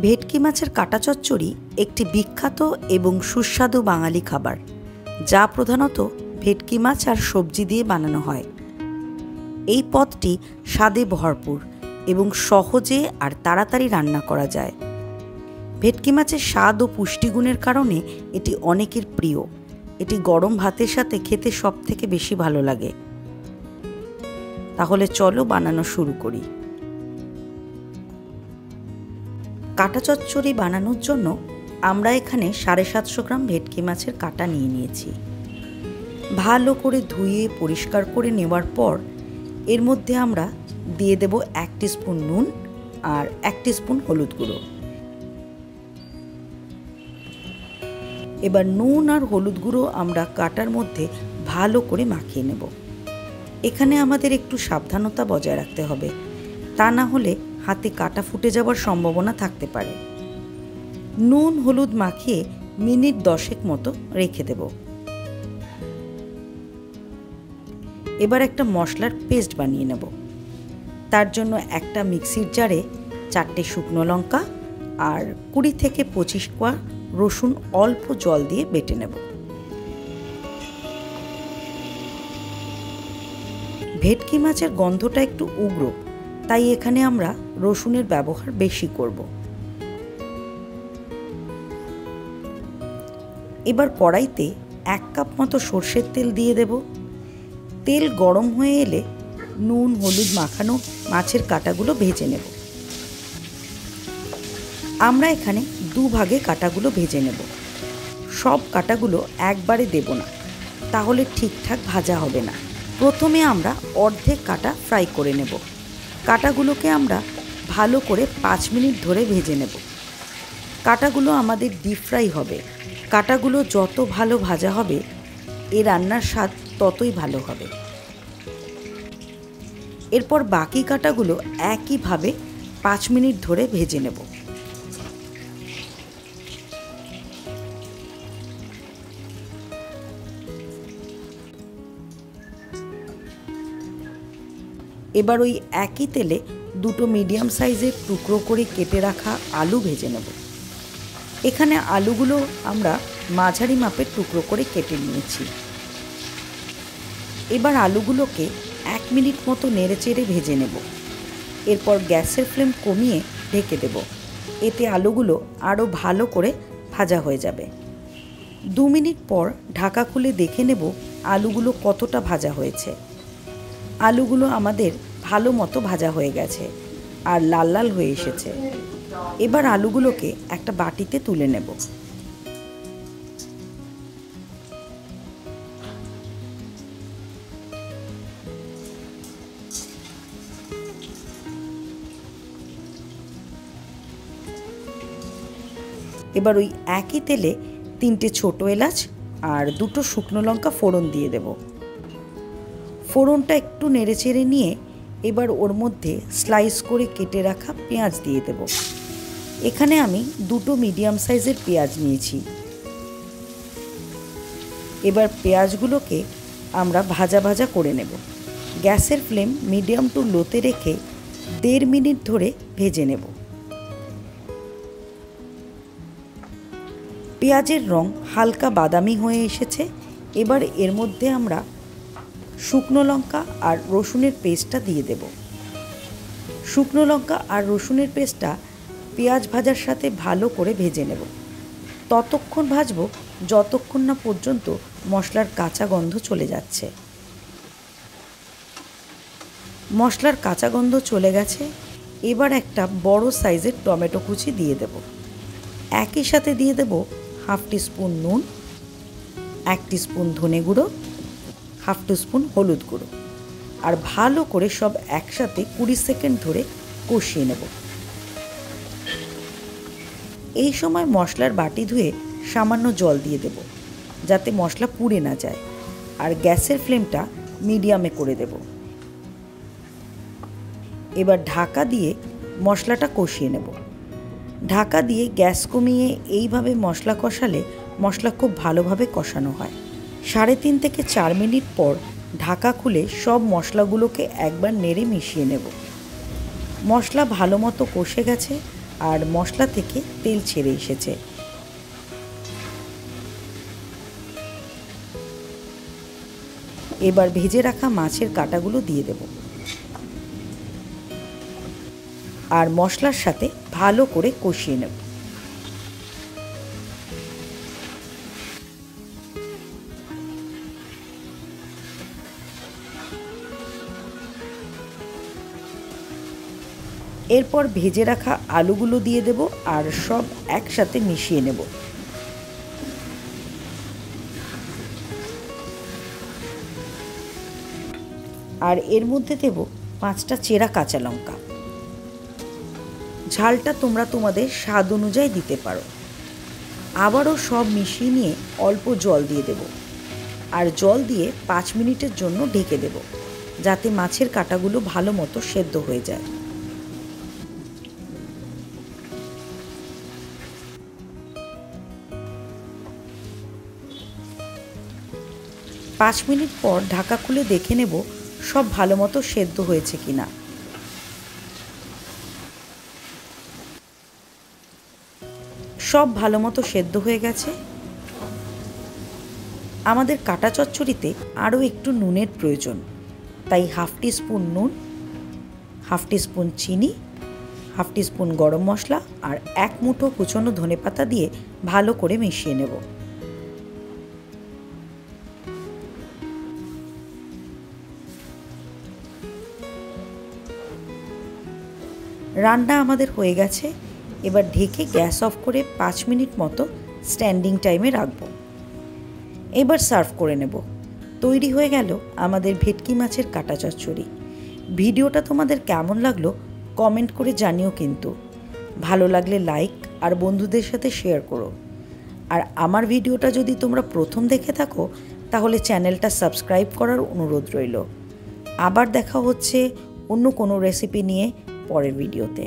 ভেটকি মাছের কাটা চচ্চড়ি একটি বিখ্যাত এবং সুস্বাদু বাঙালি খাবার, যা প্রধানত ভেটকি মাছ আর সবজি দিয়ে বানানো হয়। এই পদটি স্বাদে ভরপুর এবং সহজে আর তাড়াতাড়ি রান্না করা যায়। ভেটকি মাছের স্বাদ ও পুষ্টিগুণের কারণে এটি অনেকের প্রিয়। এটি গরম ভাতের সাথে খেতে সবথেকে বেশি ভালো লাগে। তাহলে চলো বানানো শুরু করি। কাটা চচ্চড়ি বানানোর জন্য আমরা এখানে 750 গ্রাম ভেটকি মাছের কাটা নিয়ে নিয়েছি। ভালো করে ধুয়ে পরিষ্কার করে নেওয়ার পর এর মধ্যে আমরা দিয়ে দেব 1 টিস্পুন নুন আর 1 টিস্পুন হলুদ গুঁড়ো। এবার নুন আর হলুদ গুঁড়ো আমরা কাটার মধ্যে ভালো করে মাখিয়ে নেব। এখানে আমাদের একটু সাবধানতা বজায় রাখতে হবে, তা না হলে হাতে কাটা ফুটে যাওয়ার সম্ভাবনা থাকতে পারে। নুন হলুদ মাখিয়ে মিনিট 10 মতো রেখে দেব। এবার একটা মশলার পেস্ট বানিয়ে নেব। তার জন্য একটা মিক্সির জারে 4টে শুকনো লঙ্কা আর 20 থেকে 25 কোয়া রসুন অল্প জল দিয়ে বেটে নেব। ভেটকি মাছের গন্ধটা একটু উগ্র, তাই এখানে আমরা রসুনের ব্যবহার বেশি করব। এবার কড়াইতে 1 কাপ মতো সর্ষের তেল দিয়ে দেব। তেল গরম হয়ে এলে নুন হলুদ মাখানো মাছের কাটাগুলো ভেজে নেব। আমরা এখানে 2 ভাগে কাটাগুলো ভেজে নেব। সব কাটাগুলো একবারে দেব না, তাহলে ঠিকঠাক ভাজা হবে না। প্রথমে আমরা অর্ধেক কাটা ফ্রাই করে নেব। কাটাগুলোকে আমরা ভালো করে 5 মিনিট ধরে ভেজে নেব। কাটাগুলো আমাদের ডিপ ফ্রাই হবে। কাটাগুলো যত ভালো ভাজা হবে এই রান্নার স্বাদ ততই ভালো হবে। এরপর বাকি কাটাগুলো একইভাবে 5 মিনিট ধরে ভেজে নেব। এবার ওই একই তেলে 2টো মিডিয়াম সাইজের টুকরো করে কেটে রাখা আলু ভেজে নেব। এখানে আলুগুলো আমরা মাঝারি মাপের টুকরো করে কেটে নিয়েছি। এবার আলুগুলোকে 1 মিনিট মতো নেড়েচেড়ে ভেজে নেব। এরপর গ্যাসের ফ্লেম কমিয়ে ঢেকে দেব। এতে আলুগুলো আরও ভালো করে ভাজা হয়ে যাবে। 2 মিনিট পর ঢাকা খুলে দেখে নেব আলুগুলো কতটা ভাজা হয়েছে। আলুগুলো আমাদের ভালো মতো ভাজা হয়ে গেছে আর লাল লাল হয়ে এসেছে। এবার আলুগুলোকে একটা বাটিতে তুলে নেব। এবার ওই একই তেলে 3টে ছোট এলাচ আর 2টো শুকনো লঙ্কা ফোড়ন দিয়ে দেব। ফোড়নটা একটু নেড়েচেড়ে নিয়ে এবার ওর মধ্যে স্লাইস করে কেটে রাখা পেঁয়াজ দিয়ে দেব। এখানে আমি 2টো মিডিয়াম সাইজের পেঁয়াজ নিয়েছি। এবার পেঁয়াজগুলোকে আমরা ভাজা ভাজা করে নেব। গ্যাসের ফ্লেম মিডিয়াম টু লোতে রেখে 1.5 মিনিট ধরে ভেজে নেব। পেঁয়াজের রং হালকা বাদামি হয়ে এসেছে। এবার এর মধ্যে আমরা শুকনো লঙ্কা আর রসুনের পেস্টটা দিয়ে দেব। শুকনো লঙ্কা আর রসুনের পেস্টটা পেঁয়াজ ভাজার সাথে ভালো করে ভেজে নেব। ততক্ষণ ভাজবো যতক্ষণ না পর্যন্ত মশলার কাঁচা গন্ধ চলে যাচ্ছে। মশলার কাঁচা গন্ধ চলে গেছে। এবার একটা বড় সাইজের টমেটো কুচি দিয়ে দেব। একই সাথে দিয়ে দেব 1/2 টিস্পুন নুন, 1 টিস্পুন ধনে গুঁড়ো, 1/2 টিস্পুন হলুদ গুঁড়ো আর ভালো করে সব একসাথে 20 সেকেন্ড ধরে কষিয়ে নেব। এই সময় মশলার বাটি ধুয়ে সামান্য জল দিয়ে দেব, যাতে মশলা পুড়ে না যায়, আর গ্যাসের ফ্লেমটা মিডিয়ামে করে দেব। এবার ঢাকা দিয়ে মশলাটা কষিয়ে নেব। ঢাকা দিয়ে গ্যাস কমিয়ে এইভাবে মশলা কষালে মশলা খুব ভালোভাবে কষানো হয়। 3.5 থেকে 4 মিনিট পর ঢাকা খুলে সব মশলাগুলোকে একবার নেড়ে মিশিয়ে নেব। মশলা ভালো মতো কষে গেছে আর মশলা থেকে তেল ছেড়ে এসেছে। এবার ভেজে রাখা মাছের কাঁটাগুলো দিয়ে দেব আর মশলার সাথে ভালো করে কষিয়ে নেব। এরপর ভেজে রাখা আলুগুলো দিয়ে দেব আর সব একসাথে মিশিয়ে নেব। আর এর মধ্যে দেব 5টা চেরা কাঁচা লঙ্কা। ঝালটা তোমরা তোমাদের স্বাদ অনুযায়ী দিতে পারো। আবারও সব মিশিয়ে নিয়ে অল্প জল দিয়ে দেব আর জল দিয়ে 5 মিনিটের জন্য ঢেকে দেব, যাতে মাছের কাঁটাগুলো ভালো মতো সেদ্ধ হয়ে যায়। 5 মিনিট পর ঢাকা খুলে দেখে নেব সব ভালো মতো সেদ্ধ হয়েছে কিনা। সব ভালো মতো সেদ্ধ হয়ে গেছে। আমাদের কাটা চচ্চড়িতে আরও একটু নুনের প্রয়োজন, তাই হাফ টিস্পুন নুন, হাফ টিস্পুন চিনি, হাফ টিস্পুন গরম মশলা আর 1 মুঠো কুচনো ধনেপাতা দিয়ে ভালো করে মিশিয়ে নেব। রান্না আমাদের হয়ে গেছে। এবার ঢেকে গ্যাস অফ করে 5 মিনিট মতো স্ট্যান্ডিং টাইমে রাখব। এবার সার্ভ করে নেব। তৈরি হয়ে গেল আমাদের ভেটকি মাছের কাটা চচ্চড়ি। ভিডিওটা তোমাদের কেমন লাগলো কমেন্ট করে জানিও কিন্তু। ভালো লাগলে লাইক আর বন্ধুদের সাথে শেয়ার করো। আর আমার ভিডিওটা যদি তোমরা প্রথম দেখে থাকো তাহলে চ্যানেলটা সাবস্ক্রাইব করার অনুরোধ রইল। আবার দেখা হচ্ছে অন্য কোনো রেসিপি নিয়ে পরের ভিডিওতে।